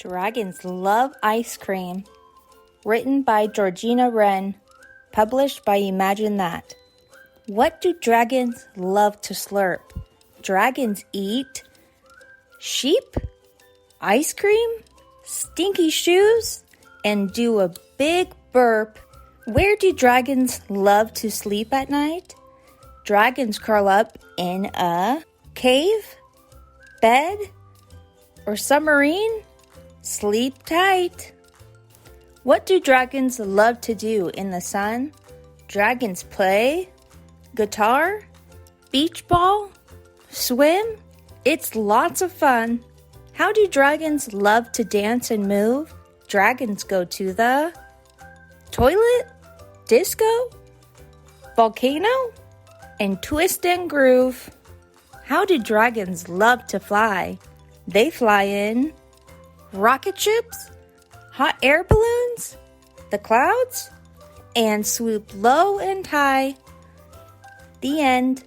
Dragons Love Ice Cream. Written by Georgina Wren. Published by Imagine That. What do dragons love to slurp? Dragons eat sheep, ice cream, stinky shoes, and do a big burp. Where do dragons love to sleep at night? Dragons curl up in a cave, bed, or submarine. Sleep tight. What do dragons love to do in the sun? Dragons play guitar, beach ball, swim. It's lots of fun. How do dragons love to dance and move? Dragons go to the toilet, disco, volcano, and twist and groove. How do dragons love to fly? They fly in rocket ships, hot air balloons, the clouds, and swoop low and high. The end.